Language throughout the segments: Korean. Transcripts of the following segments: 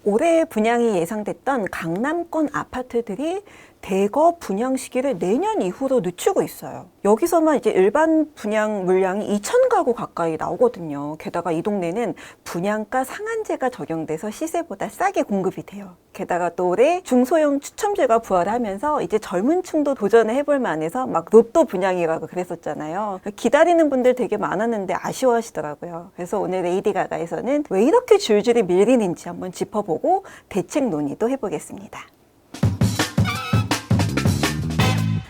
올해 분양이 예상됐던 강남권 아파트들이 대거 분양 시기를 내년 이후로 늦추고 있어요. 여기서만 이제 일반 분양 물량이 2,000가구 가까이 나오거든요. 게다가 이 동네는 분양가 상한제가 적용돼서 시세보다 싸게 공급이 돼요. 게다가 또 올해 중소형 추첨제가 부활하면서 이제 젊은 층도 도전을 해볼 만해서 막 로또 분양이라고 그랬었잖아요. 기다리는 분들 되게 많았는데 아쉬워하시더라고요. 그래서 오늘 레이디 가가에서는 왜 이렇게 줄줄이 밀리는지 한번 짚어보고 대책 논의도 해보겠습니다.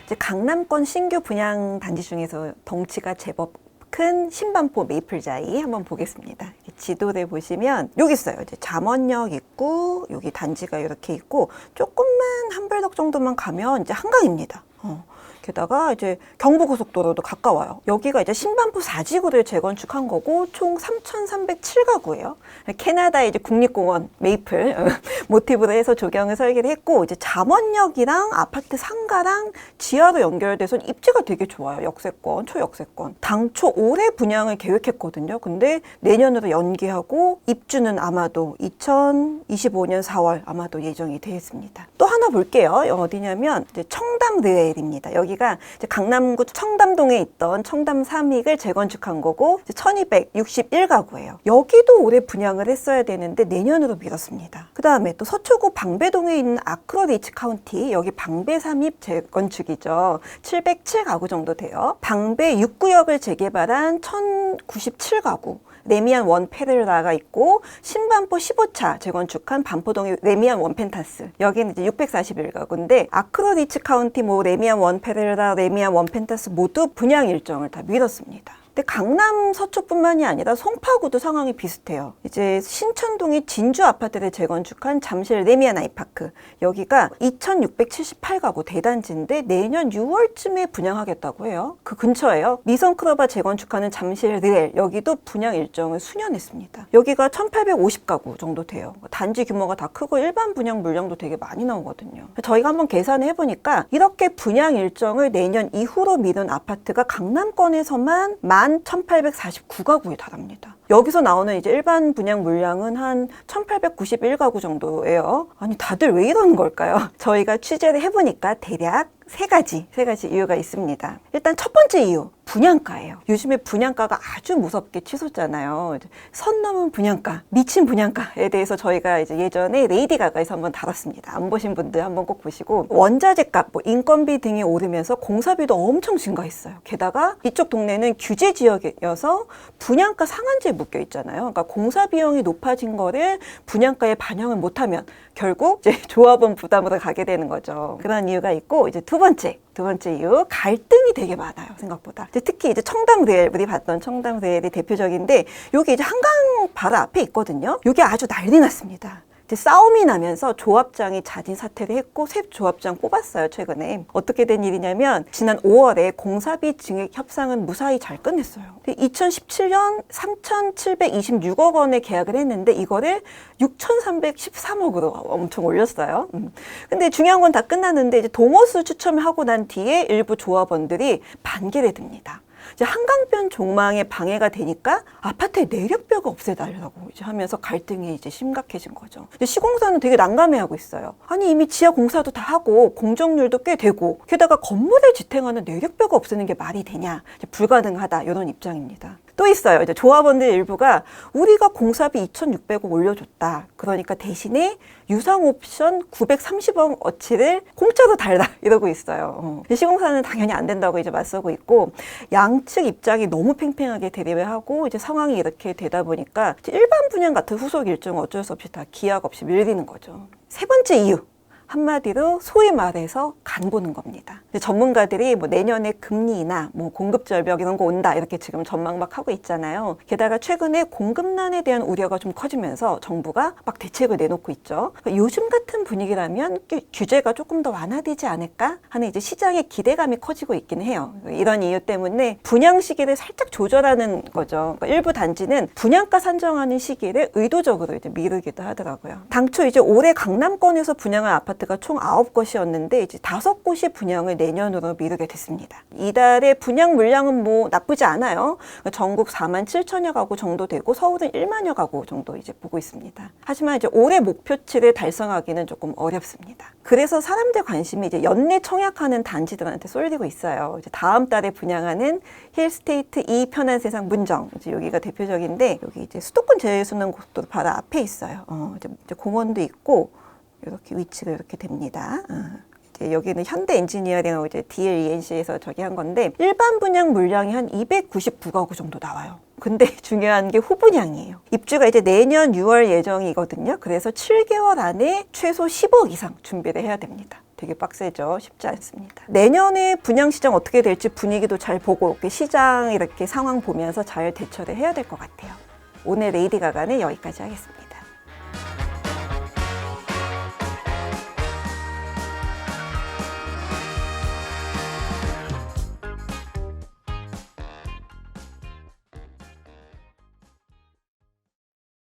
이제 강남권 신규 분양 단지 중에서 덩치가 제법 큰 신반포 메이플자이 한번 보겠습니다. 지도를 보시면 여기 있어요. 이제 잠원역 있고 여기 단지가 이렇게 있고 조금만 한 블럭 정도만 가면 이제 한강입니다. 게다가 이제 경부고속도로도 가까워요. 여기가 이제 신반포 4지구를 재건축한 거고 총 3,307가구예요. 캐나다의 이제 국립공원 메이플 모티브로 해서 조경을 설계를 했고 이제 잠원역이랑 아파트 상가랑 지하로 연결돼서 입지가 되게 좋아요. 역세권, 초역세권. 당초 올해 분양을 계획했거든요. 근데 내년으로 연기하고 입주는 아마도 2025년 4월 아마도 예정이 되어 있습니다. 또 하나 볼게요. 어디냐면 이제 청담 르엘입니다. 여기가 이제 강남구 청담동에 있던 청담 3익을 재건축한 거고 1261가구예요. 여기도 올해 분양을 했어야 되는데 내년으로 미뤘습니다. 그 다음에 또 서초구 방배동에 있는 아크로 리치 카운티 여기 방배 3입 재건축이죠. 707가구 정도 돼요. 방배 6구역을 재개발한 1097가구. 레미안 원 페르라가 있고 신반포 15차 재건축한 반포동의 레미안 원 펜타스 여기는 이제 641가구인데 아크로 리치 카운티 레미안 원 페르라 레미안 원 펜타스 모두 분양 일정을 다 미뤘습니다. 근데 강남 서초뿐만이 아니라 송파구도 상황이 비슷해요. 이제 신천동의 진주 아파트를 재건축한 잠실 레미안 아이파크 여기가 2,678가구 대단지인데 내년 6월쯤에 분양하겠다고 해요. 그 근처에요. 미성크로바 재건축하는 잠실 르엘 여기도 분양 일정을 수년했습니다. 여기가 1,850가구 정도 돼요. 단지 규모가 다 크고 일반 분양 물량도 되게 많이 나오거든요. 저희가 한번 계산을 해보니까 이렇게 분양 일정을 내년 이후로 미룬 아파트가 강남권에서만 1,849가구에 달합니다. 여기서 나오는 이제 일반 분양 물량은 한 1,891가구 정도예요. 아니 다들 왜 이러는 걸까요? 저희가 취재를 해보니까 대략 세 가지 이유가 있습니다. 일단 첫 번째 이유, 분양가예요. 요즘에 분양가가 아주 무섭게 치솟잖아요. 선 넘은 분양가, 미친 분양가에 대해서 저희가 이제 예전에 레이디 가가에서 한번 다뤘습니다. 안 보신 분들 한번 꼭 보시고 원자재 값, 인건비 등이 오르면서 공사비도 엄청 증가했어요. 게다가 이쪽 동네는 규제 지역이어서 분양가 상한제에 묶여 있잖아요. 그러니까 공사 비용이 높아진 거를 분양가에 반영을 못하면 결국 이제 조합원 부담으로 가게 되는 거죠. 그런 이유가 있고 이제 두 번째 이유 갈등이 되게 많아요. 생각보다. 특히 이제 청담 르엘 우리 봤던 청담 르엘이 대표적인데 여기 이제 한강 바로 앞에 있거든요. 여기 아주 난리 났습니다. 이제 싸움이 나면서 조합장이 자진 사퇴를 했고 새 조합장 뽑았어요. 최근에. 어떻게 된 일이냐면 지난 5월에 공사비 증액 협상은 무사히 잘 끝냈어요. 2017년 3,726억 원에 계약을 했는데 이거를 6,313억으로 엄청 올렸어요. 근데 중요한 건 다 끝났는데 이제 동호수 추첨을 하고 난 뒤에 일부 조합원들이 반기를 듭니다. 이제 한강변 종망에 방해가 되니까 아파트에 내력벽을 없애달라고 이제 하면서 갈등이 이제 심각해진 거죠. 시공사는 되게 난감해하고 있어요. 아니 이미 지하 공사도 다 하고 공정률도 꽤 되고 게다가 건물을 지탱하는 내력벽을 없애는 게 말이 되냐? 이제 불가능하다 이런 입장입니다. 또 있어요. 이제 조합원들 일부가 우리가 공사비 2,600억 올려줬다. 그러니까 대신에 유상 옵션 930억 어치를 공짜로 달라 이러고 있어요. 시공사는 당연히 안 된다고 이제 맞서고 있고 양측 입장이 너무 팽팽하게 대립을 하고 이제 상황이 이렇게 되다 보니까 일반 분양 같은 후속 일정은 어쩔 수 없이 다 기약 없이 밀리는 거죠. 세 번째 이유. 한마디로 소위 말해서 간 보는 겁니다. 전문가들이 내년에 금리나 공급 절벽 이런 거 온다 이렇게 지금 전망 막 하고 있잖아요. 게다가 최근에 공급난에 대한 우려가 좀 커지면서 정부가 막 대책을 내놓고 있죠. 요즘 같은 분위기라면 규제가 조금 더 완화되지 않을까 하는 이제 시장의 기대감이 커지고 있긴 해요. 이런 이유 때문에 분양 시기를 살짝 조절하는 거죠. 그러니까 일부 단지는 분양가 산정하는 시기를 의도적으로 이제 미루기도 하더라고요. 당초 이제 올해 강남권에서 분양할 아파트 아파트가 총 9곳이었는데 이제 5곳이 분양을 내년으로 미루게 됐습니다. 이달의 분양 물량은 뭐 나쁘지 않아요. 전국 47,000여 가구 정도 되고 서울은 1만여 가구 정도 이제 보고 있습니다. 하지만 이제 올해 목표치를 달성하기는 조금 어렵습니다. 그래서 사람들 관심이 이제 연내 청약하는 단지들한테 쏠리고 있어요. 이제 다음 달에 분양하는 힐스테이트 2 편한 세상 문정, 이제 여기가 대표적인데 여기 이제 수도권 제외수능 고속도로 바로 앞에 있어요. 이제 공원도 있고 이렇게 위치가 이렇게 됩니다. 이제 여기는 현대 엔지니어링하고 이제 DLENC에서 저기 한 건데 일반 분양 물량이 한 299가구 정도 나와요. 근데 중요한 게 후분양이에요. 입주가 이제 내년 6월 예정이거든요. 그래서 7개월 안에 최소 10억 이상 준비를 해야 됩니다. 되게 빡세죠. 쉽지 않습니다. 내년에 분양시장 어떻게 될지 분위기도 잘 보고 시장 이렇게 상황 보면서 잘 대처를 해야 될 것 같아요. 오늘 레이디 가가는 여기까지 하겠습니다.